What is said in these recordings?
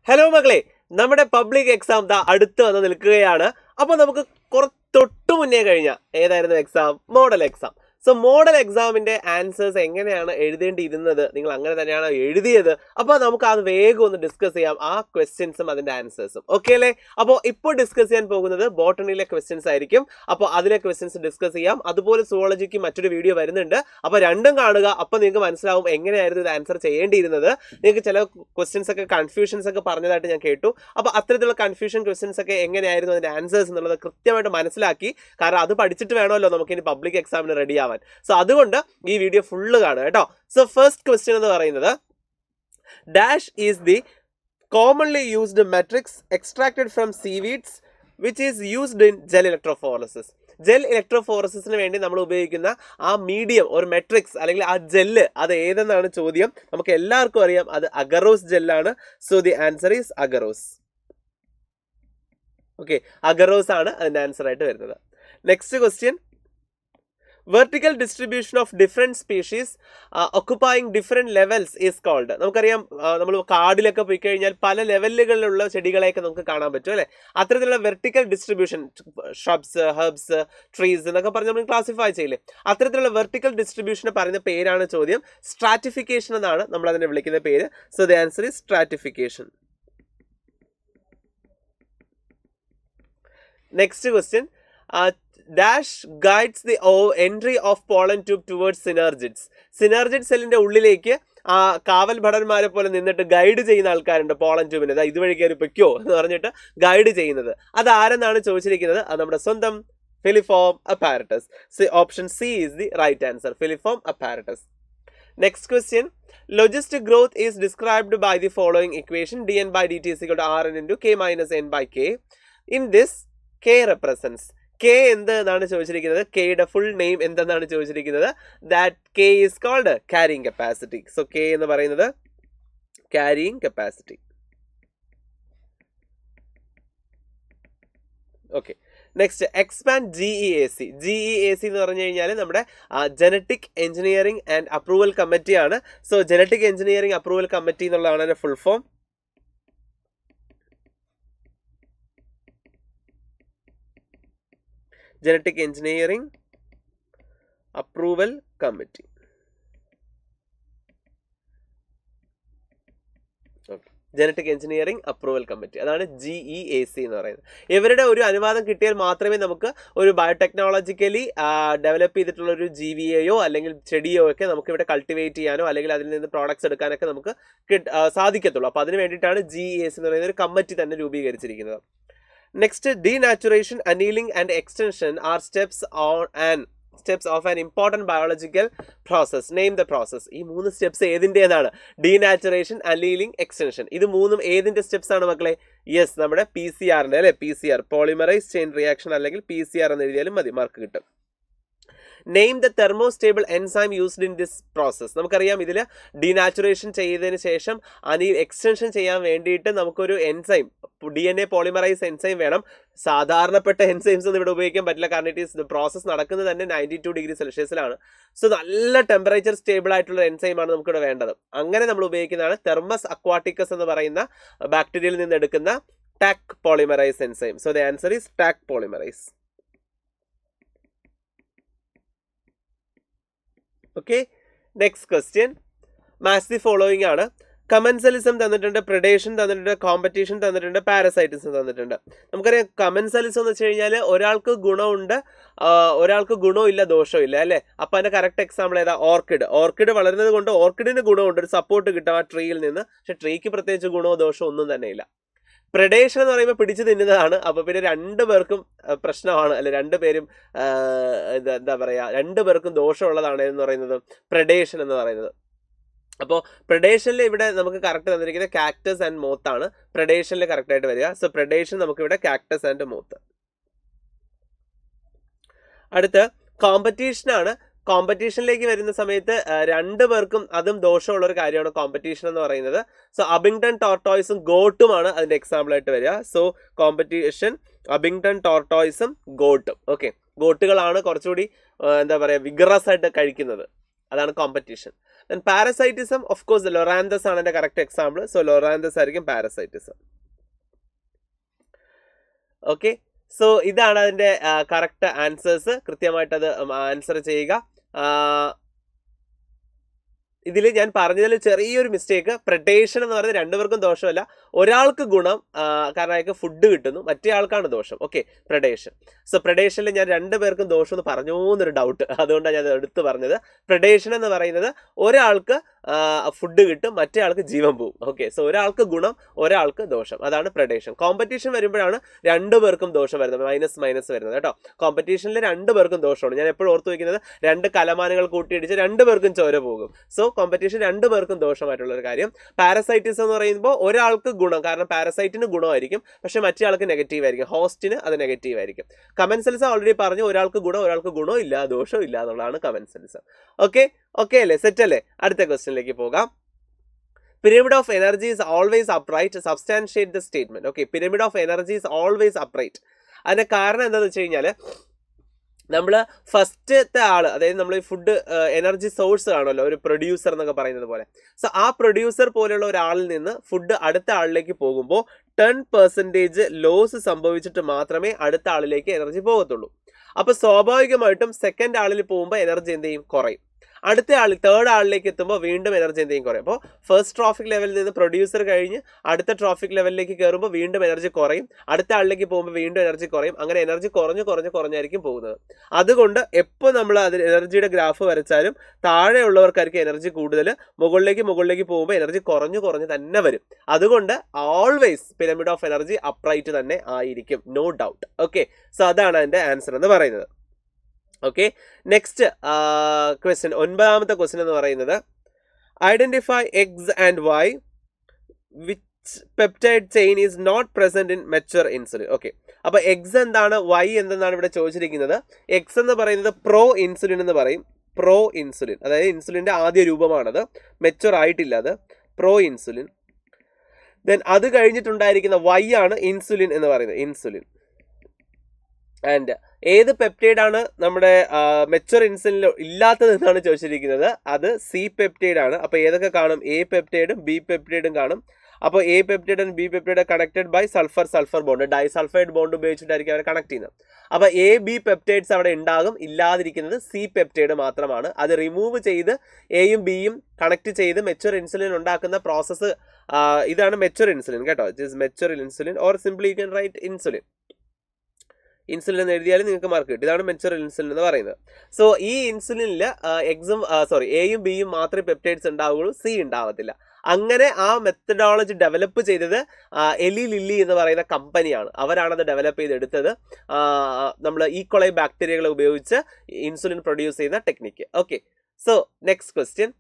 Hello മക്കളെ, നമ്മുടെ public exam അടുത്ത് വന്ന് നിൽക്കുകയാണ്. അപ്പോൾ നമുക്ക് തൊട്ടു മുന്നേ കഴിഞ്ഞ ഏതായിരുന്നു exam? Model exam. So model എക്സാമിന്റെ ആൻസേഴ്സ് എങ്ങനെയാണ് എഴുതേണ്ടിയിരുന്നത്, നിങ്ങൾ അങ്ങനെ തന്നെയാണോ എഴുതിയത്? അപ്പോൾ നമുക്ക് അത് വേഗം ഒന്ന് ഡിസ്കസ് ചെയ്യാം, ആ ക്വസ്റ്റ്യൻസും അതിന്റെ ആൻസേഴ്സും. ഓക്കെ അല്ലേ? അപ്പോൾ ഇപ്പോൾ ഡിസ്കസ് ചെയ്യാൻ പോകുന്നത് ബോട്ടണിയിലെ ക്വസ്റ്റ്യൻസ് ആയിരിക്കും. അപ്പോൾ അതിലെ ക്വസ്റ്റ്യൻസ് ഡിസ്കസ് ചെയ്യാം. അതുപോലെ സുവോളജിക്ക് മറ്റൊരു വീഡിയോ വരുന്നുണ്ട്. അപ്പോൾ രണ്ടും കാണുക. അപ്പോൾ നിങ്ങൾക്ക് മനസ്സിലാവും എങ്ങനെയായിരുന്നു ഇത് ആൻസർ ചെയ്യേണ്ടിയിരുന്നത്. നിങ്ങൾക്ക് ചില ക്വസ്റ്റ്യൻസ് ഒക്കെ കൺഫ്യൂഷൻസ് ഒക്കെ പറഞ്ഞതായിട്ട് ഞാൻ കേട്ടു. അപ്പോൾ അത്തരത്തിലുള്ള കൺഫ്യൂഷൻ ക്വസ്റ്റ്യൻസ് ഒക്കെ എങ്ങനെയായിരുന്നു അതിന്റെ ആൻസേഴ്സ് എന്നുള്ളത് കൃത്യമായിട്ട് മനസ്സിലാക്കി. കാരണം അത് പഠിച്ചിട്ട് വേണമല്ലോ നമുക്ക് ഇനി പബ്ലിക് എക്സാമിന് റെഡി ആവാൻ. സോ അതുകൊണ്ട് ഈ വീഡിയോ ഫുള്ള് കാണുക കേട്ടോ. സോ ഫസ്റ്റ് ക്വസ്റ്റ്യൻ എന്ന് പറയുന്നത്, dash is the commonly used matrix extracted from seaweeds which is used in gel electrophoresis. Gel ഇലക്ട്രോഫോറസിസിന് വേണ്ടി നമ്മൾ ഉപയോഗിക്കുന്ന ആ മീഡിയം ഒരു മെട്രിക്സ് അല്ലെങ്കിൽ ആ ജെല്ല് അത് ഏതെന്നാണ് ചോദ്യം. നമുക്ക് എല്ലാവർക്കും അറിയാം അത് അഗറോസ് ജെല്ലാണ്. So the answer is agarose. Okay, agarose ആണ് അതിന്റെ ആൻസർ ആയിട്ട് വരുന്നത്. Next question, vertical distribution of different species occupying different levels is called. നമുക്കറിയാം, നമ്മൾ കാടിലൊക്കെ പോയി കഴിഞ്ഞാൽ പല ലെവലുകളിലുള്ള ചെടികളെയൊക്കെ നമുക്ക് കാണാൻ പറ്റും അല്ലേ? അത്തരത്തിലുള്ള vertical distribution, shrubs, herbs, trees എന്നൊക്കെ പറഞ്ഞ് നമ്മൾ ക്ലാസിഫൈ ചെയ്യില്ലേ? അത്തരത്തിലുള്ള വെർട്ടിക്കൽ ഡിസ്ട്രിബ്യൂഷനെ പറയുന്ന പേരാണ് ചോദ്യം. സ്ട്രാറ്റിഫിക്കേഷൻ എന്നാണ് നമ്മൾ അതിനെ വിളിക്കുന്ന പേര്. So the answer is stratification. Next question, dash guides the entry of pollen tube towards synergids. സിനർജിഡ് സെല്ലിന്റെ ഉള്ളിലേക്ക് കാവൽ ഭടന്മാരെ പോലെ നിന്നിട്ട് ഗൈഡ് ചെയ്യുന്ന ആൾക്കാരുണ്ട് പോളൻ ട്യൂബിന്. ഇതുവഴി കയറി പൊയ്ക്കോ എന്ന് പറഞ്ഞിട്ട് ഗൈഡ് ചെയ്യുന്നത്. അത് ആരെന്നാണ് ചോദിച്ചിരിക്കുന്നത്? അത് നമ്മുടെ സ്വന്തം filiform apparatus. Option C is the right answer, filiform apparatus. Next question, logistic growth is described by the following equation: dn by dt is equal to rn into k minus n by k. In this, k represents. K എന്താണ് ചോദിച്ചിരിക്കുന്നത്? കെയുടെ full name എന്തെന്നാണ് ചോദിച്ചിരിക്കുന്നത്? That K is called carrying capacity. So K എന്ന് പറയുന്നത് carrying capacity. Okay, next, expand GEAC. GEAC എന്ന് പറഞ്ഞു കഴിഞ്ഞാൽ നമ്മുടെ genetic engineering and approval committee ആണ്. So genetic engineering approval committee എന്നുള്ളതാണ് അതിന്റെ full form. Genetic engineering approval committee. Genetic engineering approval committee, അതാണ് GEAC എന്ന് പറയുന്നത്. ഇവരുടെ ഒരു അനുവാദം കിട്ടിയാൽ മാത്രമേ നമുക്ക് ഒരു ബയോടെക്നോളജിക്കലി ഡെവലപ്പ് ചെയ്തിട്ടുള്ള ഒരു ജീവിയെയോ അല്ലെങ്കിൽ ചെടിയോ ഒക്കെ നമുക്ക് ഇവിടെ കൾട്ടിവേറ്റ് ചെയ്യാനോ അല്ലെങ്കിൽ അതിൽ നിന്ന് പ്രോഡക്ട്സ് എടുക്കാനൊക്കെ നമുക്ക് സാധിക്കത്തുള്ളൂ. അപ്പോൾ അതിന് വേണ്ടിയിട്ടാണ് GEAC എന്ന് പറയുന്ന ഒരു കമ്മിറ്റി തന്നെ രൂപീകരിച്ചിരിക്കുന്നത്. Next, denaturation, annealing and extension are steps of an important biological process. Name the process. ഈ മൂന്ന് സ്റ്റെപ്സ് ഏതിൻ്റെതാണ്? Denaturation, annealing, extension. ഇത് മൂന്നും ഏതിന്റെ സ്റ്റെപ്സ് ആണ് മക്കളെ? യെസ്, നമ്മുടെ PCR-ന്റെ അല്ലെ? PCR, പോളിമറൈസ് ചെയിൻ റിയാക്ഷൻ, അല്ലെങ്കിൽ PCR എന്ന് എഴുതിയാലും മതി, മാർക്ക് കിട്ടും. Name the thermostable enzyme used in this process. നമുക്കറിയാം ഇതിൽ ഡീനാച്ചുറേഷൻ ചെയ്തതിന് ശേഷം എക്സ്റ്റൻഷൻ ചെയ്യാൻ വേണ്ടിയിട്ട് നമുക്കൊരു എൻസൈം, DNA പോളിമറൈസ് എൻസൈം വേണം. സാധാരണപ്പെട്ട എൻസൈംസ് ഒന്നും ഇവിടെ ഉപയോഗിക്കാൻ പറ്റില്ല, കാരണം ഇറ്റ് പ്രോസസ് നടക്കുന്നത് തന്നെ 92 ഡിഗ്രി സെൽഷ്യസിലാണ്. സോ നല്ല ടെമ്പറേച്ചർ സ്റ്റേബിൾ ആയിട്ടുള്ള എൻസൈമാണ് നമുക്കിവിടെ വേണ്ടത്. അങ്ങനെ നമ്മൾ ഉപയോഗിക്കുന്നതാണ് തെർമസ് അക്വാട്ടിക്കസ് എന്ന് പറയുന്ന ബാക്ടീരിയയിൽ നിന്ന് എടുക്കുന്ന Taq polymerase enzyme. So the answer is Taq polymerase. Okay, next question, match the following ആണ്. കമൻസലിസം തന്നിട്ടുണ്ട്, പ്രിഡേഷൻ തന്നിട്ടുണ്ട്, കോമ്പറ്റീഷൻ തന്നിട്ടുണ്ട്, പാരസൈറ്റിസം തന്നിട്ടുണ്ട്. നമുക്കറിയാം കമൻസലിസം എന്ന് വെച്ച് കഴിഞ്ഞാൽ ഒരാൾക്ക് ഗുണമുണ്ട്, ഒരാൾക്ക് ഗുണമില്ല, ദോഷമില്ല അല്ലേ? അപ്പം അതിന്റെ കറക്റ്റ് എക്സാമ്പിൾ ഏതാ? ഓർക്കിഡ് വളരുന്നത് കൊണ്ട് ഓർക്കിഡിന് ഗുണമുണ്ട്, ഒരു സപ്പോർട്ട് കിട്ടും ആ ട്രീയിൽ നിന്ന്. പക്ഷെ ട്രീക്ക് പ്രത്യേകിച്ച് ഗുണമോ ദോഷമോ ഒന്നും തന്നെ ഇല്ല. പ്രെഡേഷൻ എന്ന് പറയുമ്പോൾ പിടിച്ചു തിന്നുന്നതാണ്. അപ്പോൾ പിന്നെ രണ്ടുപേർക്കും പ്രശ്നമാണ്, അല്ലെ? രണ്ടുപേരും എന്താ പറയുക, രണ്ടുപേർക്കും ദോഷമുള്ളതാണ് എന്ന് പറയുന്നത് പ്രെഡേഷൻ എന്ന് പറയുന്നത്. അപ്പോൾ പ്രെഡേഷനിൽ ഇവിടെ നമുക്ക് കറക്റ്റ് തന്നിരിക്കുന്നത് കാക്ടസ് ആൻഡ് മോത്ത് ആണ് പ്രെഡേഷനിൽ കറക്റ്റ് ആയിട്ട് വരിക. സോ പ്രെഡേഷൻ നമുക്ക് ഇവിടെ കാക്ടസ് ആൻഡ് മോത്ത്. അടുത്ത് കോമ്പറ്റീഷൻ ആണ്. കോമ്പറ്റീഷനിലേക്ക് വരുന്ന സമയത്ത് രണ്ടുപേർക്കും അതും ദോഷമുള്ള ഒരു കാര്യമാണ് കോമ്പറ്റീഷൻ എന്ന് പറയുന്നത്. സോ അബിങ്ടൺ ടോർട്ടോയ്സും ഗോട്ടുമാണ് അതിന്റെ എക്സാമ്പിൾ ആയിട്ട് വരിക. സോ കോമ്പറ്റീഷൻ, അബിങ്ടൺ ടോർട്ടോയ്സും ഗോട്ടും. ഓക്കെ, ഗോട്ടുകളാണ് കുറച്ചുകൂടി എന്താ പറയുക വിഗറസ് ആയിട്ട് കഴിക്കുന്നത്. അതാണ് competition. Then parasitism of course Loranthus ആണ് എൻ്റെ കറക്റ്റ് എക്സാമ്പിൾ. സോ ലൊറാന്തസ് ആയിരിക്കും പാരസൈറ്റിസം. ഓക്കെ, സോ ഇതാണ് അതിൻ്റെ കറക്റ്റ് ആൻസേഴ്സ്. കൃത്യമായിട്ട് അത് ആൻസർ ചെയ്യുക. ഇതിൽ ഞാൻ പറഞ്ഞതിൽ ചെറിയൊരു മിസ്റ്റേക്ക്, പ്രഡേഷൻ എന്ന് പറയുന്നത് രണ്ടുപേർക്കും ദോഷമല്ല, ഒരാൾക്ക് ഗുണം കാരണം അയാൾക്ക് ഫുഡ് കിട്ടുന്നു, മറ്റേ ആൾക്കാണ് ദോഷം. Okay, predation. സോ പ്രഡേഷനിൽ ഞാൻ രണ്ടുപേർക്കും ദോഷം എന്ന് പറഞ്ഞോ എന്നൊരു ഡൗട്ട്, അതുകൊണ്ടാണ് ഞാൻ എടുത്ത് പറഞ്ഞത്. പ്രഡേഷൻ എന്ന് പറയുന്നത് ഒരാൾക്ക് ഫുഡ് കിട്ടും, മറ്റേ ആൾക്ക് ജീവൻ പോവും. ഓക്കെ, സോ ഒരാൾക്ക് ഗുണം ഒരാൾക്ക് ദോഷം, അതാണ് പ്രഡേഷൻ. കോമ്പറ്റീഷൻ വരുമ്പോഴാണ് രണ്ടുപേർക്കും ദോഷം വരുന്നത്, മൈനസ് വരുന്നത് കേട്ടോ. കോമ്പറ്റീഷനിൽ രണ്ടുപേർക്കും ദോഷമാണ്. ഞാൻ എപ്പോഴും ഓർത്ത് വയ്ക്കുന്നത്, രണ്ട് കലമാനകൾ കൂട്ടിയിടിച്ച് രണ്ടുപേർക്കും ചോര പോകും. സോ കോമ്പറ്റീഷൻ രണ്ടുപേർക്കും ദോഷമായിട്ടുള്ള ഒരു കാര്യം. പാരസൈറ്റിസം എന്ന് പറയുമ്പോൾ ഒരാൾക്ക് ഗുണം, കാരണം പാരസൈറ്റിന് ഗുണമായിരിക്കും, പക്ഷെ മറ്റേ ആൾക്ക് നെഗറ്റീവ് ആയിരിക്കും, ഹോസ്റ്റിന് അത് നെഗറ്റീവ് ആയിരിക്കും. കമൻസെൽസം ഓൾറെഡി പറഞ്ഞു, ഒരാൾക്ക് ഗുണം ഇല്ല, ദോഷം ഇല്ല എന്നുള്ളതാണ് കമൻസെൽസം. ഓക്കെ അല്ലേ, സെറ്റ് അല്ലേ? അടുത്ത ക്വസ്റ്റ്യനിലേക്ക് പോകാം. Pyramid of energy is always upright. Substantiate the statement. Okay, pyramid of energy is always upright. അതിന്റെ കാരണം എന്താണെന്ന് വെച്ച് കഴിഞ്ഞാൽ, നമ്മൾ ഫസ്റ്റത്തെ ആള്, അതായത് നമ്മൾ ഈ ഫുഡ് എനർജി സോഴ്സ് ആണല്ലോ ഒരു പ്രൊഡ്യൂസർ എന്നൊക്കെ പറയുന്നത് പോലെ. സോ ആ പ്രൊഡ്യൂസർ പോലെയുള്ള ഒരാളിൽ നിന്ന് ഫുഡ് അടുത്ത ആളിലേക്ക് പോകുമ്പോൾ 10% ലോസ് സംഭവിച്ചിട്ട് മാത്രമേ അടുത്ത ആളിലേക്ക് എനർജി പോകത്തുള്ളൂ. അപ്പോൾ സ്വാഭാവികമായിട്ടും സെക്കൻഡ് ആളിൽ പോകുമ്പോൾ എനർജി എന്ത് ചെയ്യും? കുറയും. അടുത്ത ആൾ തേർഡ് ആളിലേക്ക് എത്തുമ്പോൾ വീണ്ടും എനർജി എന്തെങ്കിലും കുറയും. അപ്പോൾ ഫസ്റ്റ് ട്രോഫിക് ലെവലിൽ നിന്ന് പ്രൊഡ്യൂസർ കഴിഞ്ഞ് അടുത്ത ട്രോഫിക് ലെവലിലേക്ക് കയറുമ്പോൾ വീണ്ടും എനർജി കുറയും, അടുത്ത ആളിലേക്ക് പോകുമ്പോൾ വീണ്ടും എനർജി കുറയും. അങ്ങനെ എനർജി കുറഞ്ഞായിരിക്കും പോകുന്നത്. അതുകൊണ്ട് എപ്പോൾ നമ്മൾ അതിൽ എനർജിയുടെ ഗ്രാഫ് വരച്ചാലും താഴെയുള്ളവർക്കായിരിക്കും എനർജി കൂടുതൽ, മുകളിലേക്ക് പോകുമ്പോൾ എനർജി കുറഞ്ഞു തന്നെ വരും. അതുകൊണ്ട് always pyramid of energy upright തന്നെ ആയിരിക്കും, നോ ഡൗട്ട്. ഓക്കെ, സോ അതാണ് അതിൻ്റെ ആൻസർ എന്ന് പറയുന്നത്. ഓക്കെ, നെക്സ്റ്റ് ക്വസ്റ്റ്യൻ, 9ാമത്തെ ക്വസ്റ്റ്യൻ എന്ന് പറയുന്നത്, identify X and Y which peptide chain is not present in mature insulin. Okay, അപ്പോൾ എക്സ് എന്താണ്, വൈ എന്തെന്നാണ് ഇവിടെ ചോദിച്ചിരിക്കുന്നത്. എക്സ് എന്ന് പറയുന്നത് പ്രോ ഇൻസുലിൻ എന്ന് പറയും. പ്രോ ഇൻസുലിൻ, അതായത് ഇൻസുലിൻ്റെ ആദ്യ രൂപമാണത്, മെച്ചുവർ ആയിട്ടില്ല, അത് പ്രോ ഇൻസുലിൻ. ദെൻ അത് കഴിഞ്ഞിട്ടുണ്ടായിരിക്കുന്ന വൈ ആണ് ഇൻസുലിൻ എന്ന് പറയുന്നത്, ഇൻസുലിൻ. ആൻഡ് ഏത് പെപ്റ്റൈഡ് ആണ് നമ്മുടെ മെച്ചുവർ ഇൻസുലിനിൽ ഇല്ലാത്തത് എന്നാണ് ചോദിച്ചിരിക്കുന്നത്. അത് സി പെപ്റ്റൈഡ് ആണ്. അപ്പോൾ ഏതൊക്കെ കാണും? എ പെപ്റ്റൈഡും ബി പെപ്റ്റൈഡും കാണും. അപ്പോൾ A peptide and B peptide connected by sulphur bond, disulphide bond ഉപയോഗിച്ചിട്ടായിരിക്കും അവരെ കണക്ട് ചെയ്യുന്നത്. അപ്പോൾ എ ബി പെപ്റ്റൈഡ്സ് അവിടെ ഉണ്ടാകും, ഇല്ലാതിരിക്കുന്നത് സി പെപ്റ്റൈഡ് മാത്രമാണ്. അത് റിമൂവ് ചെയ്ത് എയും ബിയും കണക്ട് ചെയ്ത് മെച്ചുവർ ഇൻസുലിൻ ഉണ്ടാക്കുന്ന പ്രോസസ്സ് ഇതാണ് മെച്ചുവർ ഇൻസുലിൻ കേട്ടോ. It is mature insulin, or simply U can right insulin. Insulin എന്ന് എഴുതിയാലും നിങ്ങൾക്ക് മാർക്ക് കിട്ടും. ഇതാണ് മെച്ചുവർ ഇൻസുലിൻ എന്ന് പറയുന്നത്. സോ ഈ ഇൻസുലിനിൽ എയും ബിയും മാത്രമേ പെപ്റ്റൈഡ്സ് ഉണ്ടാവുകയുള്ളൂ, സി ഉണ്ടാവത്തില്ല. അങ്ങനെ ആ മെത്തഡോളജി ഡെവലപ്പ് ചെയ്തത് എലി ലില്ലി എന്ന് പറയുന്ന കമ്പനിയാണ്. അവരാണത് ഡെവലപ്പ് ചെയ്തെടുത്തത്. നമ്മൾ ഈക്കോളൈ ബാക്ടീരിയകളെ ഉപയോഗിച്ച് ഇൻസുലിൻ പ്രൊഡ്യൂസ് ചെയ്യുന്ന technique. Okay, so next question,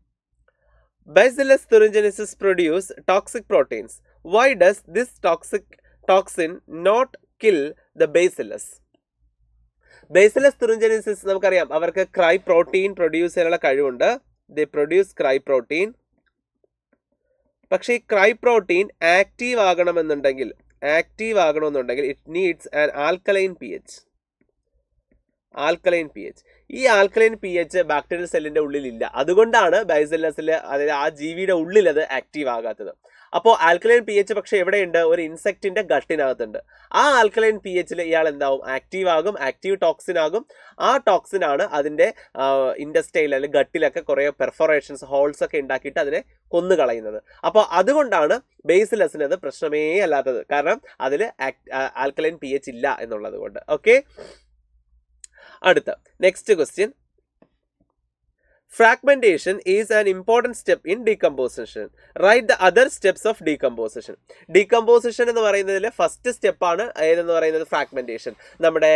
Bacillus thuringiensis produce toxic proteins. Why does this toxin not kill the bacillus? Bacillus thuringiensis നമുക്കറിയാം, അവർക്ക് ക്രൈ പ്രോട്ടീൻ പ്രൊഡ്യൂസ് ചെയ്യാനുള്ള കഴിവുണ്ട്. They produce cry protein. പക്ഷേ ഈ ക്രൈ പ്രോട്ടീൻ ആക്റ്റീവ് ആകണമെന്നുണ്ടെങ്കിൽ it needs an alkaline P H. ഈ alkaline P H bacterial സെല്ലിന്റെ ഉള്ളിലില്ല. അതുകൊണ്ടാണ് ബൈസില്ലസിൽ, അതായത് ആ ജീവിയുടെ ഉള്ളിൽ അത് ആക്റ്റീവ് ആകാത്തത്. അപ്പോൾ ആൽക്കലൈൻ പി എച്ച് പക്ഷേ എവിടെയുണ്ട്? ഒരു ഇൻസെക്റ്റിന്റെ ഗട്ടിനകത്തുണ്ട്. ആ ആൽക്കലൈൻ പി എച്ചിൽ ഇയാൾ എന്താവും? ആക്റ്റീവ് ആകും, ആക്റ്റീവ് ടോക്സിൻ ആകും. ആ ടോക്സിനാണ് അതിന്റെ ഇൻഡസ്റ്റൈൽ അല്ലെങ്കിൽ ഗട്ടിലൊക്കെ കുറേ പെർഫോറേഷൻസ്, ഹോൾസ് ഒക്കെ ഉണ്ടാക്കിയിട്ട് അതിനെ കൊന്നുകളയുന്നത്. അപ്പോൾ അതുകൊണ്ടാണ് ബേസിലസിന് അത് പ്രശ്നമേ അല്ലാത്തത്, കാരണം അതിൽ ആൽക്കലൈൻ പി എച്ച് ഇല്ല എന്നുള്ളത് കൊണ്ട്. ഓക്കെ, അടുത്ത next question, fragmentation is an important step in decomposition. Write the other steps of decomposition. Decomposition എന്ന് പറയുന്നതിൽ ഫസ്റ്റ് സ്റ്റെപ്പാണ് ഏതെന്ന് പറയുന്നത് ഫ്രാഗ്മെന്റേഷൻ. നമ്മുടെ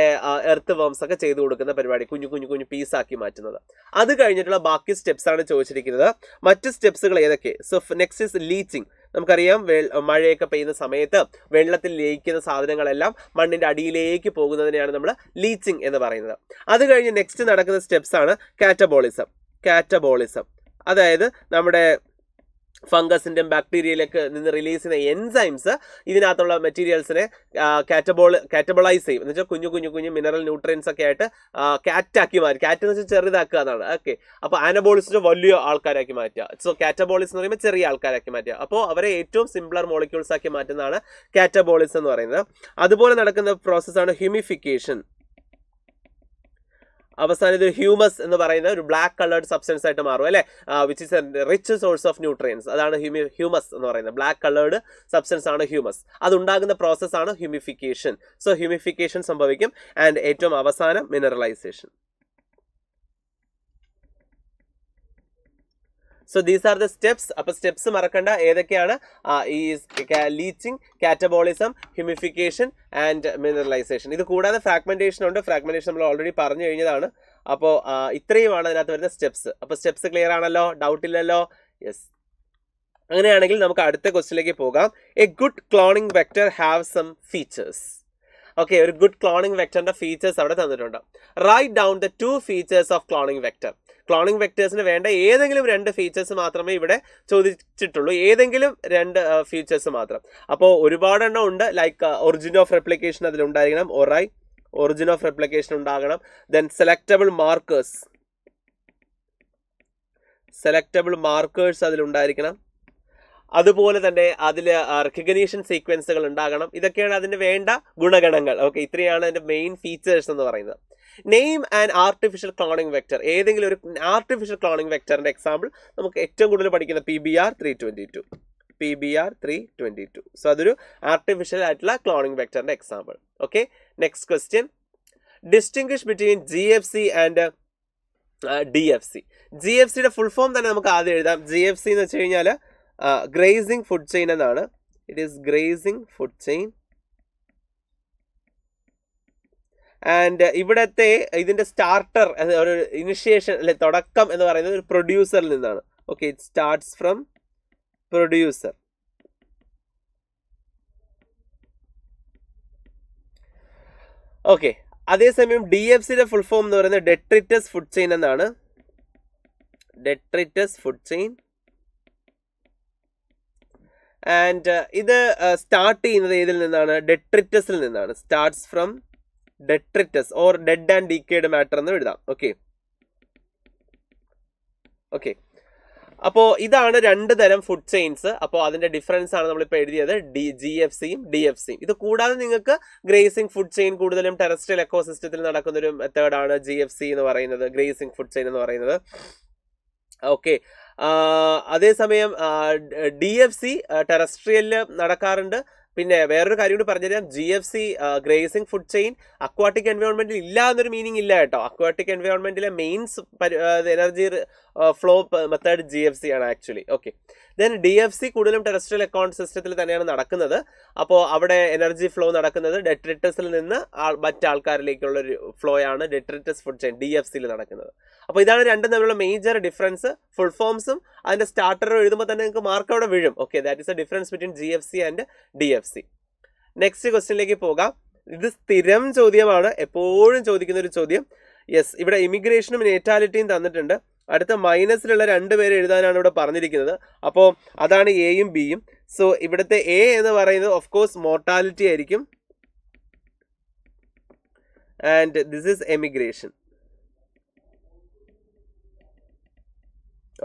എർത്ത് വേംസ് ഒക്കെ ചെയ്തു കൊടുക്കുന്ന പരിപാടി, കുഞ്ഞു പീസാക്കി മാറ്റുന്നത്. അത് കഴിഞ്ഞിട്ടുള്ള ബാക്കി സ്റ്റെപ്സ് ആണ് ചോദിച്ചിരിക്കുന്നത്. മറ്റ് സ്റ്റെപ്സുകൾ ഏതൊക്കെ? So next is leaching. നമുക്കറിയാം, മഴയൊക്കെ പെയ്യുന്ന സമയത്ത് വെള്ളത്തിൽ ലയിക്കുന്ന സാധനങ്ങളെല്ലാം മണ്ണിന്റെ അടിയിലേക്ക് പോകുന്നതിനെയാണ് നമ്മൾ ലീച്ചിങ് എന്ന് പറയുന്നത്. അത് കഴിഞ്ഞ് നെക്സ്റ്റ് നടക്കുന്ന സ്റ്റെപ്സ് ആണ് കാറ്റബോളിസം. അതായത് നമ്മുടെ ഫംഗസിൻ്റെയും ബാക്ടീരിയയിലേക്ക് നിന്ന് റിലീസ് ചെയ്യുന്ന എൻസൈംസ് ഇതിനകത്തുള്ള മെറ്റീരിയൽസിനെ കാറ്റബോളൈസ് ചെയ്യും. എന്ന് വെച്ചാൽ കുഞ്ഞു മിനറൽ ന്യൂട്രിയൻസ് ഒക്കെ ആയിട്ട് കാറ്റാക്കി മാറ്റും. കാറ്റ് എന്ന് വെച്ചാൽ ചെറുതാക്കുക എന്നാണ്. ഓക്കെ, അപ്പോൾ ആനബോളിസിനെ വലിയ ആൾക്കാരാക്കി മാറ്റുക. സോ കാറ്റബോളിസ് എന്ന് പറയുമ്പോൾ ചെറിയ ആൾക്കാരാക്കി മാറ്റുക. അപ്പോൾ അവരെ ഏറ്റവും സിംപ്ലർ മോളിക്യൂൾസ് ആക്കി മാറ്റുന്നതാണ് കാറ്റബോളിസ് എന്ന് പറയുന്നത്. അതുപോലെ നടക്കുന്ന പ്രോസസ്സാണ് ഹ്യൂമിഫിക്കേഷൻ. അവസാനം ഇത് ഹ്യൂമസ് എന്ന് പറയുന്ന ഒരു ബ്ലാക്ക് കളേർഡ് സബ്സ്റ്റൻസ് ആയിട്ട് മാറും അല്ലേ, which is A rich source of nutrients. അതാണ് ഹ്യൂമസ് എന്ന് പറയുന്നത്. ബ്ലാക്ക് കളേർഡ് സബ്സ്റ്റൻസ് ആണ് ഹ്യൂമസ്. അതുണ്ടാകുന്ന പ്രോസസ്സാണ് ഹ്യൂമിഫിക്കേഷൻ. സോ ഹ്യൂമിഫിക്കേഷൻ സംഭവിക്കും. ആൻഡ് ഏറ്റവും അവസാനം mineralisation. So these are the steps. അപ്പോൾ സ്റ്റെപ്സ് മറക്കണ്ട ഏതൊക്കെയാണ്? ഈ leaching, catabolism, humification and mineralisation. ഇത് കൂടാതെ ഫ്രാഗ്മെന്റേഷൻ ഉണ്ട്. ഫ്രാഗ്മെന്റേഷൻ നമ്മൾ ഓൾറെഡി പറഞ്ഞു കഴിഞ്ഞതാണ്. അപ്പോൾ ഇത്രയുമാണ് അതിനകത്ത് വരുന്ന സ്റ്റെപ്സ്. അപ്പോൾ സ്റ്റെപ്സ് ക്ലിയർ ആണല്ലോ? ഡൗട്ട് ഇല്ലല്ലോ? യെസ്. അങ്ങനെയാണെങ്കിൽ നമുക്ക് അടുത്ത ക്വസ്റ്റ്യനിലേക്ക് പോകാം. A good cloning vector have some features. Okay, ഒരു ഗുഡ് ക്ലോണിംഗ് വെക്ടറിന്റെ ഫീച്ചേഴ്സ് അവിടെ തന്നിട്ടുണ്ട്. Right down the 2 features of cloning vector. Cloning വെക്ടേഴ്സിന് വേണ്ട ഏതെങ്കിലും 2 ഫീച്ചേഴ്സ് മാത്രമേ ഇവിടെ ചോദിച്ചിട്ടുള്ളൂ. ഏതെങ്കിലും 2 ഫീച്ചേഴ്സ് മാത്രം. അപ്പോൾ ഒരുപാടെണ്ണം ഉണ്ട്. ലൈക്ക് ഒറിജിൻ ഓഫ് റെപ്ലിക്കേഷൻ അതിലുണ്ടായിരിക്കണം. ഒറിജിൻ ഓഫ് റെപ്ലിക്കേഷൻ ഉണ്ടാകണം. ദെൻ സെലക്ടബിൾ മാർക്കേഴ്സ് അതിലുണ്ടായിരിക്കണം. അതുപോലെ തന്നെ അതിൽ റെക്കഗ്നീഷൻ സീക്വൻസുകൾ ഉണ്ടാകണം. ഇതൊക്കെയാണ് അതിന് വേണ്ട ഗുണഗണങ്ങൾ. ഓക്കെ, ഇത്രയാണ് അതിന്റെ മെയിൻ ഫീച്ചേഴ്സ് എന്ന് പറയുന്നത്. Name and artificial cloning vector. ഏതെങ്കിലും ഒരു ആർട്ടിഫിഷ്യൽ ക്ലോണിംഗ് വെക്ടറിന്റെ എക്സാമ്പിൾ നമുക്ക് ഏറ്റവും കൂടുതൽ പഠിക്കുന്ന PBR322. സോ അതൊരു ആർട്ടിഫിഷ്യൽ ആയിട്ടുള്ള ക്ലോണിംഗ് വെക്ടറിന്റെ example. Okay, next question. Distinguish between GFC and DFC. GFCയുടെ ഫുൾ ഫോം തന്നെ നമുക്ക് ആദ്യം എഴുതാം. GFC എന്ന് വെച്ച് കഴിഞ്ഞാൽ ഗ്രേസിംഗ് ഫുഡ് ചെയിൻ എന്നാണ്. It is grazing food chain. And ഇവിടത്തെ ഇതിന്റെ സ്റ്റാർട്ടർ, ഒരു ഇനിഷ്യേഷൻ അല്ലെ, തുടക്കം എന്ന് പറയുന്നത് ഒരു പ്രൊഡ്യൂസറിൽ നിന്നാണ്. Okay, it starts from producer. Okay, അതേസമയം DFCയുടെ ഫുൾ ഫോം എന്ന് പറയുന്നത് ഡെട്രിറ്റസ് ഫുഡ് ചെയിൻ എന്നാണ്. Detritus food chain. ആൻഡ് ഇത് സ്റ്റാർട്ട് ചെയ്യുന്നത് ഏതിൽ നിന്നാണ്? ഡെട്രിറ്റസിൽ നിന്നാണ്. Starts from detritus or dead and decade matter എന്ന് എഴുതാം. ഓക്കെ, അപ്പോൾ ഇതാണ് 2 തരം ഫുഡ് ചെയിൻസ്. അപ്പോൾ അതിന്റെ ഡിഫറൻസ് ആണ് നമ്മളിപ്പോൾ എഴുതിയത്, GFCയും DFCയും. ഇത് കൂടാതെ നിങ്ങൾക്ക് ഗ്രേസിംഗ് ഫുഡ് ചെയിൻ കൂടുതലും ടെറസ്ട്രിയൽ എക്കോസിസ്റ്റത്തിൽ നടക്കുന്ന ഒരു മെത്തേഡാണ് GFC എന്ന് പറയുന്നത്, ഗ്രേസിംഗ് ഫുഡ് ചെയിൻ എന്ന് പറയുന്നത്. ഓക്കെ, അതേസമയം DFC ടെറസ്ട്രിയലിൽ നടക്കാറുണ്ട്. പിന്നെ വേറൊരു കാര്യം കൂടി പറഞ്ഞുതരാം. GFC grazing food chain aquatic എൻവയോൺമെന്റിൽ ഇല്ല എന്നൊരു മീനിങ് ഇല്ല കേട്ടോ. അക്വാട്ടിക് എൻവയോൺമെന്റിലെ mains energy flow method GFC ആണ് ആക്ച്വലി. ഓക്കെ, ദെൻ DFC കൂടുതലും ടെറസ്ട്രിയൽ എക്കോൺ സിസ്റ്റത്തിൽ തന്നെയാണ് നടക്കുന്നത്. അപ്പോൾ അവിടെ എനർജി ഫ്ലോ നടക്കുന്നത് ഡെട്രിറ്റസിൽ നിന്ന് മറ്റാൾക്കാരിലേക്കുള്ള ഒരു ഫ്ലോ ആണ് ഡെട്രിറ്റസ് ഫുഡ് ചെയിൻ DFCയിൽ നടക്കുന്നത്. അപ്പോൾ ഇതാണ് രണ്ടും തമ്മിലുള്ള മേജർ ഡിഫറൻസ്. ഫുൾ ഫോംസും അതിന്റെ സ്റ്റാർട്ടറും എഴുതുമ്പോൾ തന്നെ നിങ്ങൾക്ക് മാർക്ക് അവിടെ വീഴും. Okay, that is A difference between GFC and DFC. Next ക്വസ്റ്റ്യനിലേക്ക് പോകാം. ഇത് സ്ഥിരം ചോദ്യമാണ്, എപ്പോഴും ചോദിക്കുന്ന ഒരു ചോദ്യം. യെസ്, ഇവിടെ ഇമിഗ്രേഷനും നേറ്റാലിറ്റിയും തന്നിട്ടുണ്ട്. അടുത്ത മൈനസിലുള്ള 2 പേര് എഴുതാനാണ് ഇവിടെ പറഞ്ഞിരിക്കുന്നത്. അപ്പോൾ അതാണ് എയും ബിയും. സോ ഇവിടുത്തെ എ എന്ന് പറയുന്നത് ഓഫ് കോഴ്സ് മോർട്ടാലിറ്റി ആയിരിക്കും. And this is emigration.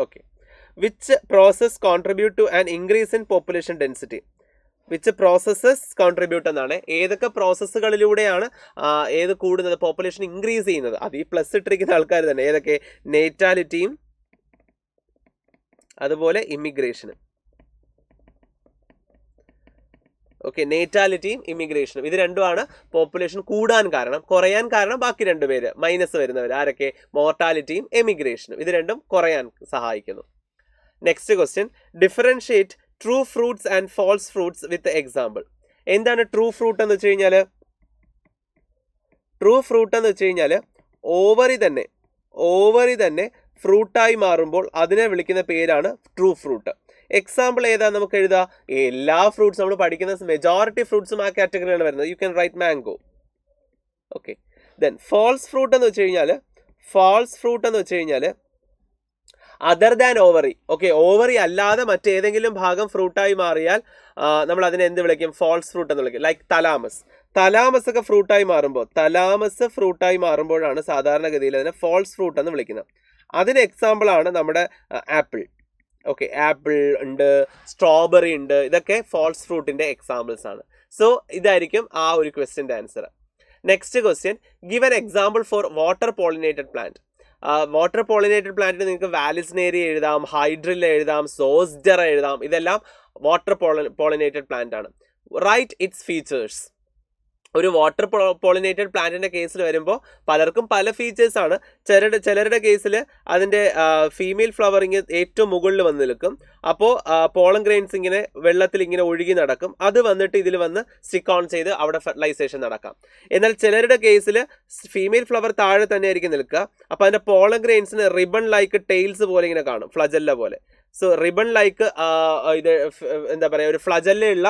Okay, which process contribute to an increase in population density. Which processes contribute എന്നാണ്. ഏതൊക്കെ പ്രോസസ്സുകളിലൂടെയാണ് ഏത് കൂടുന്നത്, പോപ്പുലേഷൻ ഇൻക്രീസ് ചെയ്യുന്നത്. അത് ഈ പ്ലസ് ഇട്ടിരിക്കുന്ന ആൾക്കാർ തന്നെ. ഏതൊക്കെ? നേറ്റാലിറ്റിയും അതുപോലെ ഇമിഗ്രേഷനും. ഓക്കെ, നേറ്റാലിറ്റിയും ഇമിഗ്രേഷനും ഇത് രണ്ടുമാണ് പോപ്പുലേഷൻ കൂടാൻ കാരണം. കുറയാൻ കാരണം ബാക്കി 2 പേര് മൈനസ് വരുന്നവർ. ആരൊക്കെ? മോർട്ടാലിറ്റിയും എമിഗ്രേഷനും. ഇത് രണ്ടും കുറയാൻ സഹായിക്കുന്നു. Next question. Differentiate true fruits and false fruits with example. എന്താണ് ട്രൂ ഫ്രൂട്ട് എന്ന് വെച്ച് കഴിഞ്ഞാൽ? ട്രൂ ഫ്രൂട്ട് എന്ന് വെച്ച് കഴിഞ്ഞാൽ ഓവറി തന്നെ ഫ്രൂട്ടായി മാറുമ്പോൾ അതിനെ വിളിക്കുന്ന പേരാണ് ട്രൂ ഫ്രൂട്ട്. എക്സാമ്പിൾ ഏതാ നമുക്ക് എഴുതാം? എല്ലാ ഫ്രൂട്ട്സ് നമ്മൾ പഠിക്കുന്ന മെജോറിറ്റി ഫ്രൂട്ട്സും ആ കാറ്റഗറിയാണ് വരുന്നത്. You can write mango. Okay, then false fruit എന്ന് വെച്ച് കഴിഞ്ഞാൽ other than ovary. Okay, ovary അല്ലാതെ മറ്റേതെങ്കിലും ഭാഗം ഫ്രൂട്ടായി മാറിയാൽ നമ്മൾ അതിനെ എന്ത് വിളിക്കും? ഫാൾസ് ഫ്രൂട്ട് എന്ന് വിളിക്കും. Like thalamus. തലാമസ് ഒക്കെ ഫ്രൂട്ടായി മാറുമ്പോൾ, തലാമസ് ഫ്രൂട്ടായി മാറുമ്പോഴാണ് സാധാരണഗതിയിൽ അതിനെ ഫാൾസ് ഫ്രൂട്ട് എന്ന് വിളിക്കുന്നത്. അതിന് എക്സാമ്പിൾ ആണ് നമ്മുടെ ആപ്പിൾ. ഓക്കെ, ആപ്പിൾ ഉണ്ട്, സ്ട്രോബെറി ഉണ്ട്, ഇതൊക്കെ ഫാൾസ് ഫ്രൂട്ടിന്റെ എക്സാമ്പിൾസ് ആണ്. സോ ഇതായിരിക്കും ആ ഒരു ക്വസ്റ്റ്യൻ്റെ answer. Next question, give an example for water pollinated plant. Water pollinated പ്ലാന്റിന് നിങ്ങൾക്ക് വാലിസ്നേരിയ എഴുതാം, ഹൈഡ്രില്ല എഴുതാം, സോസ്ജറ എഴുതാം. ഇതെല്ലാം വാട്ടർ പോളിനേറ്റഡ് പ്ലാന്റ് ആണ്. Write its features. ഒരു വാട്ടർ പോളിനേറ്റഡ് പ്ലാന്റിന്റെ കേസിൽ വരുമ്പോൾ പലർക്കും പല ഫീച്ചേഴ്സ് ആണ്. ചിലരുടെ കേസിൽ അതിന്റെ ഫീമെയിൽ ഫ്ലവറിങ് ഏറ്റവും മുകളിൽ വന്ന് നിൽക്കും. അപ്പോൾ പോളൻ ഗ്രെയിൻസ് ഇങ്ങനെ വെള്ളത്തിൽ ഇങ്ങനെ ഒഴുകി നടക്കും. അത് വന്നിട്ട് ഇതിൽ വന്ന് സ്റ്റിക്ക് ഓൺ ചെയ്ത് അവിടെ ഫെർട്ടിലൈസേഷൻ നടക്കാം. എന്നാൽ ചിലരുടെ കേസിൽ ഫീമെയിൽ ഫ്ലവർ താഴെ തന്നെ ആയിരിക്കും നിൽക്കുക. അപ്പോൾ അതിന്റെ പോളൻ ഗ്രെയിൻസിന് റിബൺ ലൈക്ക് ടെയിൽസ് പോലെ ഇങ്ങനെ കാണും, ഫ്ലജല്ല പോലെ. സോ റിബൺ ലൈക്ക് ഇത് എന്താ പറയുക, ഒരു ഫ്ലജല്ലുള്ള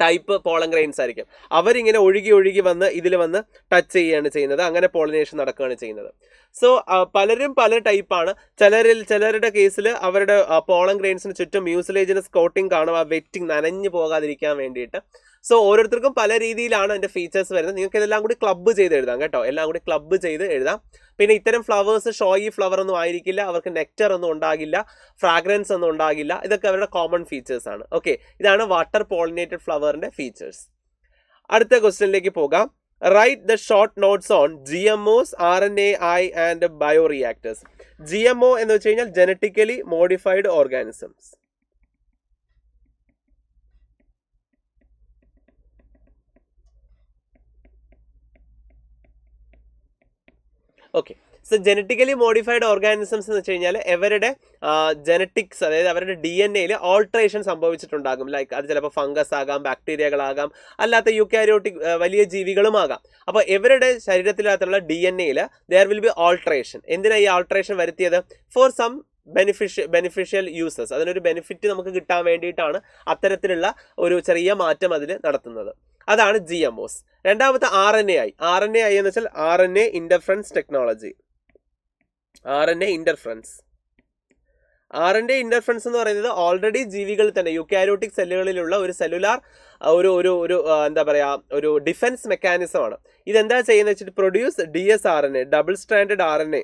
ടൈപ്പ് പോളൻ ഗ്രെയിൻസ് ആയിരിക്കും. അവരിങ്ങനെ ഒഴുകി വന്ന് ഇതിൽ വന്ന് ടച്ച് ചെയ്യുകയാണ് ചെയ്യുന്നത്. അങ്ങനെ പോളിനേഷൻ നടക്കുകയാണ് ചെയ്യുന്നത്. സോ പലരും പല ടൈപ്പാണ്. ചിലരുടെ കേസിൽ അവരുടെ പോളൻ ഗ്രെയിൻസിന് ചുറ്റും മ്യൂസിലേജിനസ് കോട്ടിങ് കാണും, ആ വെറ്റിങ് നനഞ്ഞു പോകാതിരിക്കാൻ വേണ്ടിയിട്ട്. സോ ഓരോരുത്തർക്കും പല രീതിയിലാണ് അതിന്റെ ഫീച്ചേഴ്സ് വരുന്നത്. നിങ്ങൾക്ക് ഇതെല്ലാം കൂടി ക്ലബ്ബ് ചെയ്ത് എഴുതാം കേട്ടോ, എല്ലാം കൂടി ക്ലബ്ബ് ചെയ്ത് എഴുതാം. പിന്നെ ഇത്തരം ഫ്ലവേഴ്സ് ഷോയി ഫ്ലവർ ഒന്നും ആയിരിക്കില്ല, അവർക്ക് നെക്ടർ ഒന്നും ഉണ്ടാകില്ല, ഫ്രാഗ്രൻസ് ഒന്നും ഉണ്ടാകില്ല. ഇതൊക്കെ അവരുടെ കോമൺ ഫീച്ചേഴ്സ് ആണ്. ഓക്കെ, ഇതാണ് വാട്ടർ പോളിനേറ്റഡ് ഫ്ലവറിന്റെ ഫീച്ചേഴ്സ്. അടുത്ത ക്വസ്റ്റ്യനിലേക്ക് പോകാം. Write the short notes on GMOs, RNAi and bioreactors. GMO എന്ന് വെച്ച് കഴിഞ്ഞാൽ genetically modified organisms. Okay, so genetically modified organisms എന്ന് വെച്ച് കഴിഞ്ഞാൽ അവരുടെ ജനറ്റിക്സ്, അതായത് അവരുടെ DNA ഓൾട്രേഷൻ സംഭവിച്ചിട്ടുണ്ടാകും. ലൈക്ക് അത് ചിലപ്പോൾ ഫംഗസ് ആകാം, ബാക്ടീരിയകളാകാം, അല്ലാത്ത യൂക്കാരിയോട്ടിക് വലിയ ജീവികളും ആകാം. അപ്പോൾ ഇവരുടെ ശരീരത്തിനകത്തുള്ള DNA there will be alteration. എന്തിനാണ് ഈ ഓൾട്രേഷൻ വരുത്തിയത്? For some beneficial uses. അതിനൊരു ബെനിഫിറ്റ് നമുക്ക് കിട്ടാൻ വേണ്ടിയിട്ടാണ് അത്തരത്തിലുള്ള ഒരു ചെറിയ മാറ്റം അതിൽ നടത്തുന്നത്. അതാണ് GMOs. രണ്ടാമത്തെ RNAi. RNAi എന്ന് വെച്ചാൽ RNA interference technology. RNA interference എന്ന് പറയുന്നത് ഓൾറെഡി ജീവികൾ തന്നെ യൂക്കാരിയോട്ടിക് സെല്ലുകളിലുള്ള ഒരു സെല്ലുലാർ ഒരു എന്താ പറയാ, ഒരു ഡിഫൻസ് മെക്കാനിസം ആണ്. ഇതെന്താ ചെയ്യുന്നത് വെച്ചിട്ട് produce dsRNA, double standard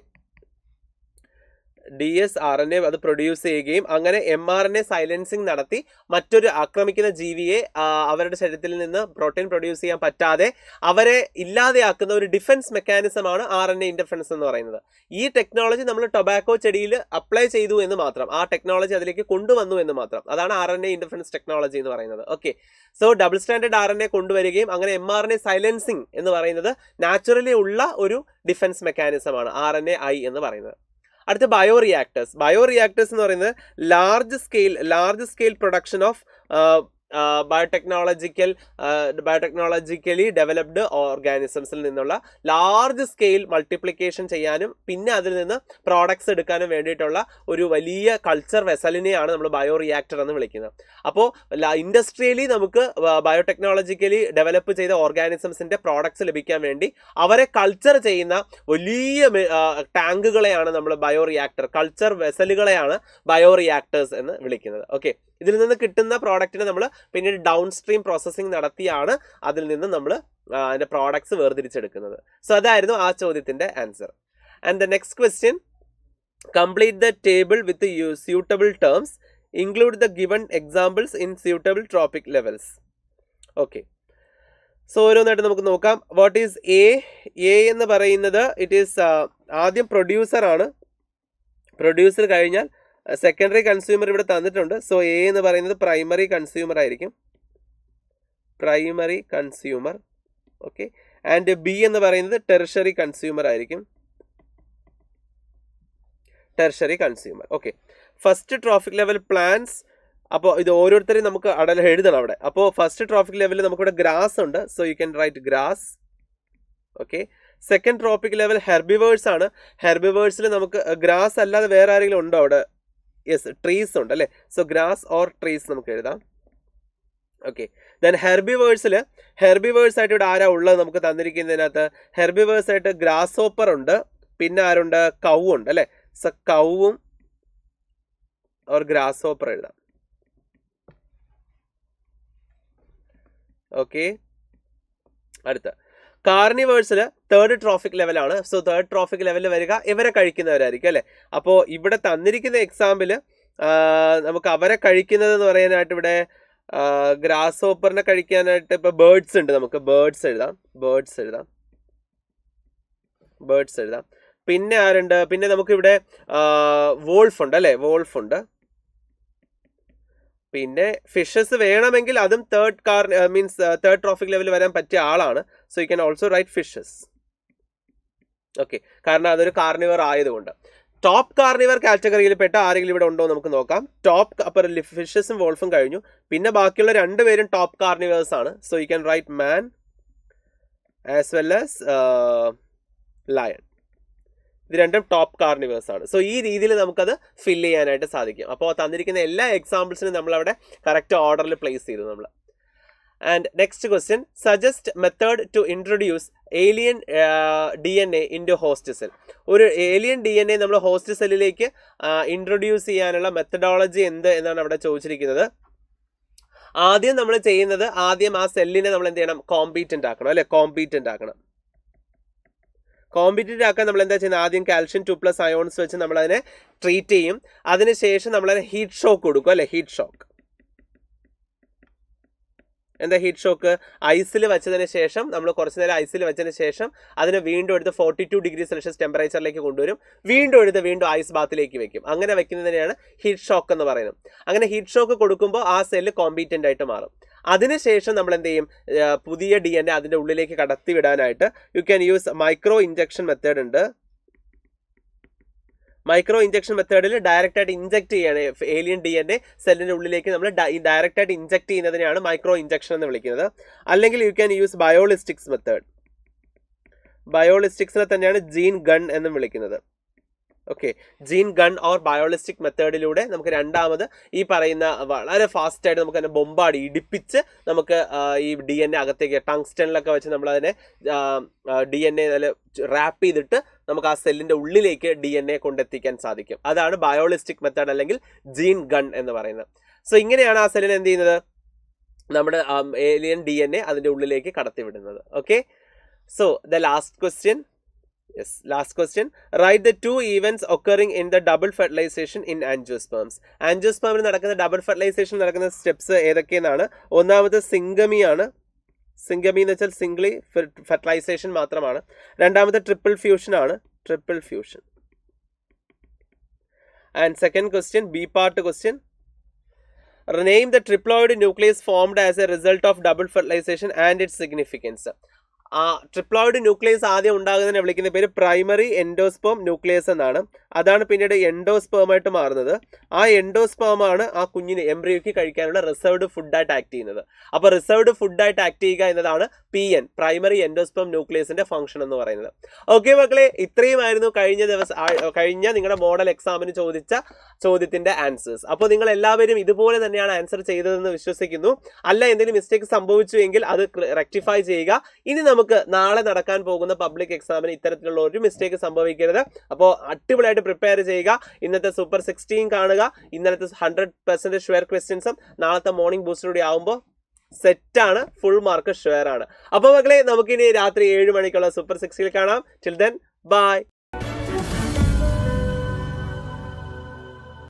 dsRNA അത് പ്രൊഡ്യൂസ് ചെയ്യുകയും അങ്ങനെ mRNA സൈലൻസിങ് നടത്തി മറ്റൊരു ആക്രമിക്കുന്ന ജീവിയെ അവരുടെ ശരീരത്തിൽ നിന്ന് പ്രോട്ടീൻ പ്രൊഡ്യൂസ് ചെയ്യാൻ പറ്റാതെ അവരെ ഇല്ലാതെയാക്കുന്ന ഒരു ഡിഫൻസ് മെക്കാനിസമാണ് RNA ഇന്റർഫറൻസ് എന്ന് പറയുന്നത്. ഈ ടെക്നോളജി നമ്മൾ ടൊബാക്കോ ചെടിയിൽ അപ്ലൈ ചെയ്തു എന്ന് മാത്രം, ആ ടെക്നോളജി അതിലേക്ക് കൊണ്ടുവന്നു എന്ന് മാത്രം. അതാണ് RNA ഇന്റർഫറൻസ് ടെക്നോളജി എന്ന് പറയുന്നത്. Okay, so double standard RNA കൊണ്ടുവരികയും അങ്ങനെ mRNA സൈലൻസിങ് എന്ന് പറയുന്നത് നാച്ചുറലി ഉള്ള ഒരു ഡിഫൻസ് മെക്കാനിസമാണ് RNAi എന്ന് പറയുന്നത്. അടുത്ത ബയോറിയാക്ടേഴ്സ് എന്ന് പറയുന്നത് large scale production of biotechnologically developed ഓർഗാനിസംസിൽ നിന്നുള്ള ലാർജ് സ്കെയിൽ മൾട്ടിപ്ലിക്കേഷൻ ചെയ്യാനും പിന്നെ അതിൽ നിന്ന് പ്രോഡക്ട്സ് എടുക്കാനും വേണ്ടിയിട്ടുള്ള ഒരു വലിയ കൾച്ചർ വെസലിനെയാണ് നമ്മൾ ബയോറിയാക്ടർ എന്ന് വിളിക്കുന്നത്. അപ്പോൾ ഇൻഡസ്ട്രിയലി നമുക്ക് ബയോടെക്നോളജിക്കലി ഡെവലപ്പ് ചെയ്ത ഓർഗാനിസംസിന്റെ പ്രോഡക്ട്സ് ലഭിക്കാൻ വേണ്ടി അവരെ കൾച്ചർ ചെയ്യുന്ന വലിയ ടാങ്കുകളെയാണ് നമ്മൾ ബയോറിയാക്ടർ, കൾച്ചർ വെസലുകളെയാണ് ബയോറിയാക്ടേഴ്സ് എന്ന് വിളിക്കുന്നത്. ഓക്കെ, ഇതിൽ നിന്ന് കിട്ടുന്ന പ്രോഡക്റ്റിനെ നമ്മൾ പിന്നീട് ഡൗൺ സ്ട്രീം പ്രോസസ്സിംഗ് നടത്തിയാണ് അതിൽ നിന്ന് നമ്മൾ അതിന്റെ പ്രോഡക്ട്സ് വേർതിരിച്ചെടുക്കുന്നത്. സോ അതായിരുന്നു ആ ചോദ്യത്തിന്റെ answer. And the next question, complete the table with suitable terms, include the given examples in suitable tropic levels. Okay, so ഓരോന്നായിട്ട് നമുക്ക് നോക്കാം. വാട്ട് ഈസ് എ എന്ന് പറയുന്നത്, ഇറ്റ് ഈസ് ആദ്യം പ്രൊഡ്യൂസർ ആണ്. പ്രൊഡ്യൂസർ കഴിഞ്ഞാൽ സെക്കൻഡറി കൺസ്യൂമർ ഇവിടെ തന്നിട്ടുണ്ട്. സോ എ എന്ന് പറയുന്നത് പ്രൈമറി കൺസ്യൂമർ ആയിരിക്കും, primary consumer. Okay, and B എന്ന് പറയുന്നത് ടെർഷറി കൺസ്യൂമർ ആയിരിക്കും, tertiary consumer. Okay, first trophic level plants. അപ്പോൾ ഇത് ഓരോരുത്തരെയും നമുക്ക് എഴുതണം അവിടെ. അപ്പോൾ ഫസ്റ്റ് ട്രോഫിക് ലെവലിൽ നമുക്കിവിടെ ഗ്രാസ് ഉണ്ട്. So you can write grass. Okay, second trophic level herbivores ആണ്. ഹെർബിവേഴ്സിൽ നമുക്ക് ഗ്രാസ് അല്ലാതെ വേറെ ആരെങ്കിലും ഉണ്ടോ അവിടെ? യെസ്, ട്രീസ് ഉണ്ട് അല്ലേ. സോ ഗ്രാസ് ഓർ ട്രീസ് നമുക്ക് എഴുതാം. ഓക്കെ, ദെൻ ഹെർബിവേഴ്സ് ആയിട്ട് ഇവിടെ ആരാ ഉള്ളത് നമുക്ക് തന്നിരിക്കുന്നതിനകത്ത്? ഹെർബിവേഴ്സ് ആയിട്ട് ഗ്രാസ് ഹോപ്പർ ഉണ്ട്, പിന്നെ ആരുണ്ട്? കൗ ഉണ്ട് അല്ലേ. സോ കൗവും ഓർ ഗ്രാസ് ഹോപ്പർ എഴുതാം. ഓക്കെ, അടുത്ത കാർണിവേഴ്സിൽ തേർഡ് ട്രോഫിക് ലെവലാണ്. സോ തേർഡ് ട്രോഫിക് ലെവലിൽ വരിക ഇവരെ കഴിക്കുന്നവരായിരിക്കും അല്ലേ. അപ്പോൾ ഇവിടെ തന്നിരിക്കുന്ന എക്സാമ്പിള് നമുക്ക് അവരെ കഴിക്കുന്നത് എന്ന് പറയാനായിട്ട് ഇവിടെ ഗ്രാസ് ഹോപ്പറിനെ കഴിക്കാനായിട്ട് ഇപ്പൊ ബേർഡ്സ് ഉണ്ട്. നമുക്ക് ബേർഡ്സ് എഴുതാം. പിന്നെ ആരുണ്ട്? പിന്നെ നമുക്കിവിടെ വോൾഫ് ഉണ്ട് അല്ലെ, വോൾഫ് ഉണ്ട്. പിന്നെ ഫിഷസ് വേണമെങ്കിൽ അതും തേർഡ് ട്രോഫിക് ലെവലിൽ വരാൻ പറ്റിയ ആളാണ്. So you can also write fishes. Okay, കാരണം അതൊരു കാർണിവർ ആയതുകൊണ്ട്. ടോപ്പ് കാർണിവർ കാറ്റഗറിയിൽ പെട്ട ആരെങ്കിലും ഇവിടെ ഉണ്ടോ നമുക്ക് നോക്കാം. ടോപ്പ് അപ്പോൾ ഫിഷസും വോൾഫും കഴിഞ്ഞു. പിന്നെ ബാക്കിയുള്ള രണ്ടുപേരും ടോപ്പ് കാർണിവേഴ്സ് ആണ്. So you can write man as well as lion. ഇത് രണ്ടും ടോപ്പ് കാർണിവേഴ്സ് ആണ്. സോ ഈ രീതിയിൽ നമുക്കത് ഫില്ല് ചെയ്യാനായിട്ട് സാധിക്കും. അപ്പോൾ തന്നിരിക്കുന്ന എല്ലാ എക്സാമ്പിൾസിനും നമ്മളവിടെ കറക്റ്റ് ഓർഡറിൽ പ്ലേസ് ചെയ്തു നമ്മൾ. And next question, suggest method to introduce alien DNA into host cell. ഒരു ഏലിയൻ DNA നമ്മൾ ഹോസ്റ്റ് സെല്ലിലേക്ക് ഇൻട്രൊഡ്യൂസ് ചെയ്യാനുള്ള മെത്തഡോളജി എന്ത് എന്നാണ് അവിടെ ചോദിച്ചിരിക്കുന്നത്. ആദ്യം നമ്മൾ ചെയ്യുന്നത്, ആദ്യം ആ സെല്ലിനെ നമ്മൾ എന്ത് ചെയ്യണം? കോമ്പീറ്റൻ്റ് ആക്കണം അല്ലെ, കോമ്പീറ്റൻ്റ് ആക്കാൻ നമ്മൾ എന്താ ചെയ്യുന്നത്? ആദ്യം കാൽഷ്യം 2+ അയോൺസ് വെച്ച് നമ്മൾ അതിനെ ട്രീറ്റ് ചെയ്യും. അതിനുശേഷം നമ്മളതിനെ ഹീറ്റ് ഷോക്ക് കൊടുക്കും അല്ലെ, ഹീറ്റ് ഷോക്ക്. എന്താ ഹീറ്റ് ഷോക്ക്? ഐസിൽ വെച്ചതിന് ശേഷം, നമ്മൾ കുറച്ച് നേരം ഐസിൽ വെച്ചതിന് ശേഷം അതിനെ വീണ്ടും എടുത്ത് 42 ഡിഗ്രി സെൽഷ്യസ് ടെമ്പറേച്ചറിലേക്ക് കൊണ്ടുവരും. വീണ്ടും ഐസ് ബാത്തിലേക്ക് വെക്കും. അങ്ങനെ വെക്കുന്നതിനെയാണ് ഹീറ്റ് ഷോക്ക് എന്ന് പറയുന്നത്. അങ്ങനെ ഹീറ്റ് ഷോക്ക് കൊടുക്കുമ്പോൾ ആ സെല്ല് കോമ്പീറ്റൻ്റ് ആയിട്ട് മാറും. അതിനുശേഷം നമ്മൾ എന്ത് ചെയ്യും? പുതിയ DNA അതിൻ്റെ ഉള്ളിലേക്ക് കടത്തി വിടാനായിട്ട് you can use micro injection method ഉണ്ട്. മൈക്രോ ഇഞ്ചക്ഷൻ മെത്തേഡിൽ ഡയറക്റ്റ് ആയിട്ട് ഇഞ്ചക്ട് ചെയ്യാണ് ഏലിയൻ DNA സെല്ലിന്റെ ഉള്ളിലേക്ക് നമ്മൾ ഡയറക്റ്റ് ആയിട്ട് ഇഞ്ചക്ട് ചെയ്യുന്നതിനെയാണ് മൈക്രോ ഇഞ്ചക്ഷൻ എന്ന് വിളിക്കുന്നത്. അല്ലെങ്കിൽ യു ക്യാൻ യൂസ് ബയോളിസ്റ്റിക്സ് മെത്തേഡ്. ബയോളിസ്റ്റിക്സിനെ തന്നെയാണ് ജീൻ ഗൺ എന്നും വിളിക്കുന്നത്. ഓക്കെ, ജീൻ ഗൺ ഓർ ബയോളിസ്റ്റിക് മെത്തേഡിലൂടെ നമുക്ക് രണ്ടാമത് ഈ പറയുന്ന വളരെ ഫാസ്റ്റ് ആയിട്ട് നമുക്ക് അതിനെ ബൊമ്പാടി ഇടിപ്പിച്ച് നമുക്ക് ഈ DNA അകത്തേക്ക് ടങ്സ്റ്റണിലൊക്കെ വെച്ച് നമ്മളതിനെ DNA റാപ്പ് ചെയ്തിട്ട് നമുക്ക് ആ സെല്ലിന്റെ ഉള്ളിലേക്ക് DNA കൊണ്ടെത്തിക്കാൻ സാധിക്കും. അതാണ് ബയോളിസ്റ്റിക് മെത്തേഡ് അല്ലെങ്കിൽ ജീൻ ഗൺ എന്ന് പറയുന്നത്. സോ ഇങ്ങനെയാണ് ആ സെല്ലിനെ എന്ത് ചെയ്യുന്നത്? നമ്മുടെ ഏലിയൻ DNA അതിന്റെ ഉള്ളിലേക്ക് കടത്തിവിടുന്നത്. Okay, so the last question. Yes, last question. Write the 2 events occurring in the double fertilization in angiosperms. Angiosperm നടക്കുന്ന ഡബിൾ ഫെർട്ടിലൈസേഷൻ നടക്കുന്ന സ്റ്റെപ്സ് ഏതൊക്കെയെന്നാണ്. ഒന്നാമത് സിംഗമി ആണ്. സിംഗമി എന്ന് വെച്ചാൽ സിംഗ്ലി ഫെർട്ടിലൈസേഷൻ മാത്രമാണ്. രണ്ടാമത് ട്രിപ്പിൾ ഫ്യൂഷൻ ആണ്, triple fusion. And second question, B part question. Name the triploid nucleus formed as a result of double fertilization and its significance. Triploid nucleus ആദ്യം ഉണ്ടാകുന്നതിനെ വിളിക്കുന്ന പേര് പ്രൈമറി എൻഡോസ്പേം ന്യൂക്ലിയസ് എന്നാണ്. അതാണ് പിന്നീട് എൻഡോസ്പേമായിട്ട് മാറുന്നത്. ആ എൻഡോസ്പേമാണ് ആ കുഞ്ഞിന് എംബ്രിയോയ്ക്ക് കഴിക്കാനുള്ള റിസർവ്ഡ് ഫുഡായിട്ട് ആക്ട് ചെയ്യുന്നത്. അപ്പോൾ റിസർവ്ഡ് ഫുഡായിട്ട് ആക്ട് ചെയ്യുക എന്നതാണ് PN, പ്രൈമറി എൻഡോസ്പേം ന്യൂക്ലിയസിന്റെ ഫംഗ്ഷൻ എന്ന് പറയുന്നത്. ഓക്കെ മക്കളെ, ഇത്രയുമായിരുന്നു കഴിഞ്ഞ നിങ്ങളുടെ മോഡൽ എക്സാമിന് ചോദിച്ച ചോദ്യത്തിന്റെ ആൻസേഴ്സ്. അപ്പോൾ നിങ്ങൾ എല്ലാവരും ഇതുപോലെ തന്നെയാണ് ആൻസർ ചെയ്തതെന്ന് വിശ്വസിക്കുന്നു. അല്ല എന്തെങ്കിലും മിസ്റ്റേക്ക് സംഭവിച്ചു എങ്കിൽ അത് റെക്ടിഫൈ ചെയ്യുക. ഇനി നമുക്ക് നാളെ നടക്കാൻ പോകുന്ന പബ്ലിക് എക്സാമിന് ഇത്തരത്തിലുള്ള ഒരു മിസ്റ്റേക്ക് സംഭവിക്കരുത്. അപ്പോൾ അടിപൊളിയായിട്ട് പ്രിപ്പയർ ചെയ്യുക. ഇന്നത്തെ സൂപ്പർ 16 കാണുക. ഇന്നലത്തെ 100% ഷുവർ ക്വസ്റ്റ്യൻസും നാളത്തെ മോർണിംഗ് ബൂസ്റ്റർ കൂടി ആവുമ്പോൾ സെറ്റാണ്, ഫുൾ മാർക്ക് ഷുവർ ആണ്. അപ്പോൾ മക്കളെ, നമുക്കിനി രാത്രി 7 മണിക്കുള്ള സൂപ്പർ 60 കാണാം. Till then bye.